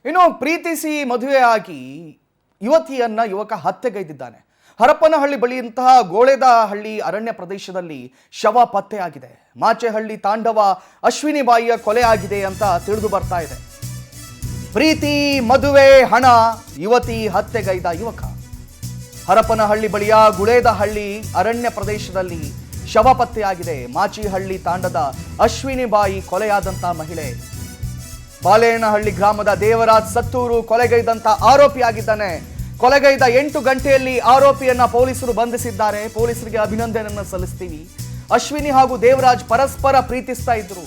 ಇನ್ನು ಪ್ರೀತಿಸಿ ಮದುವೆಯಾಗಿ ಯುವತಿಯನ್ನ ಯುವಕ ಹತ್ಯೆಗೈದಿದ್ದಾನೆ. ಹರಪನಹಳ್ಳಿ ಬಳಿಯಂತಹ ಗೋಳೆದಹಳ್ಳಿ ಅರಣ್ಯ ಪ್ರದೇಶದಲ್ಲಿ ಶವ ಪತ್ತೆಯಾಗಿದೆ. ಮಾಚೇಹಳ್ಳಿ ತಾಂಡವ ಅಶ್ವಿನಿ ಬಾಯಿಯ ಕೊಲೆ ಆಗಿದೆ ಅಂತ ತಿಳಿದು ಬರ್ತಾ ಇದೆ. ಪ್ರೀತಿ, ಮದುವೆ, ಹಣ, ಯುವತಿ ಹತ್ಯೆಗೈದ ಯುವಕ. ಹರಪನಹಳ್ಳಿ ಬಳಿಯ ಗುಳೇದಹಳ್ಳಿ ಅರಣ್ಯ ಪ್ರದೇಶದಲ್ಲಿ ಶವ ಪತ್ತೆಯಾಗಿದೆ. ಮಾಚಿಹಳ್ಳಿ ತಾಂಡದ ಅಶ್ವಿನಿ ಬಾಯಿ ಕೊಲೆಯಾದಂತ ಮಹಿಳೆ. ಬಾಲೇನಹಳ್ಳಿ ಗ್ರಾಮದ ದೇವರಾಜ್ ಸತ್ತೂರು ಕೊಲೆಗೈದಂತ ಆರೋಪಿಯಾಗಿದ್ದಾನೆ. ಕೊಲೆಗೈದ 8 ಗಂಟೆಯಲ್ಲಿ ಆರೋಪಿಯನ್ನ ಪೊಲೀಸರು ಬಂಧಿಸಿದ್ದಾರೆ. ಪೊಲೀಸರಿಗೆ ಅಭಿನಂದನೆಯನ್ನು ಸಲ್ಲಿಸ್ತೀವಿ. ಅಶ್ವಿನಿ ಹಾಗೂ ದೇವರಾಜ್ ಪರಸ್ಪರ ಪ್ರೀತಿಸ್ತಾ ಇದ್ರು.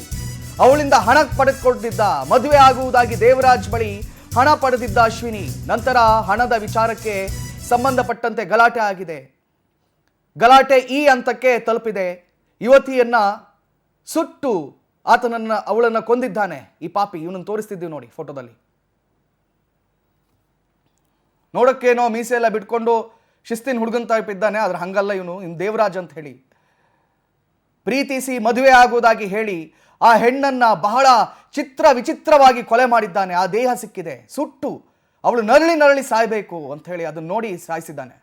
ಅವಳಿಂದ ಹಣ ಪಡೆದುಕೊಂಡಿದ್ದ. ಮದುವೆ ಆಗುವುದಾಗಿ ದೇವರಾಜ್ ಬಳಿ ಹಣ ಪಡೆದಿದ್ದ ಅಶ್ವಿನಿ. ನಂತರ ಹಣದ ವಿಚಾರಕ್ಕೆ ಸಂಬಂಧಪಟ್ಟಂತೆ ಗಲಾಟೆ ಆಗಿದೆ. ಗಲಾಟೆ ಈ ಹಂತಕ್ಕೆ ತಲುಪಿದೆ. ಯುವತಿಯನ್ನ ಸುಟ್ಟು ಅವಳನ್ನ ಕೊಂದಿದ್ದಾನೆ ಈ ಪಾಪಿ. ಇವನನ್ನು ತೋರಿಸ್ತಿದ್ದೀವಿ ನೋಡಿ ಫೋಟೋದಲ್ಲಿ. ನೋಡಕ್ಕೇನೋ ಮೀಸೆ ಎಲ್ಲ ಬಿಟ್ಕೊಂಡು ಶಿಸ್ತಿನ ಹುಡುಗನ್ ಟೈಪ್ ಇದ್ದಾನೆ, ಆದ್ರೆ ಹಂಗಲ್ಲ ಇವನು. ದೇವರಾಜ್ ಅಂತ ಹೇಳಿ ಪ್ರೀತಿಸಿ ಮದುವೆ ಆಗುವುದಾಗಿ ಹೇಳಿ ಆ ಹೆಣ್ಣನ್ನ ಬಹಳ ವಿಚಿತ್ರವಾಗಿ ಕೊಲೆ ಮಾಡಿದ್ದಾನೆ. ಆ ದೇಹ ಸಿಕ್ಕಿದೆ. ಸುಟ್ಟು ಅವಳು ನರಳಿ ಸಾಯ್ಬೇಕು ಅಂತ ಹೇಳಿ ಅದನ್ನ ನೋಡಿ ಸಾಯಿಸಿದ್ದಾನೆ.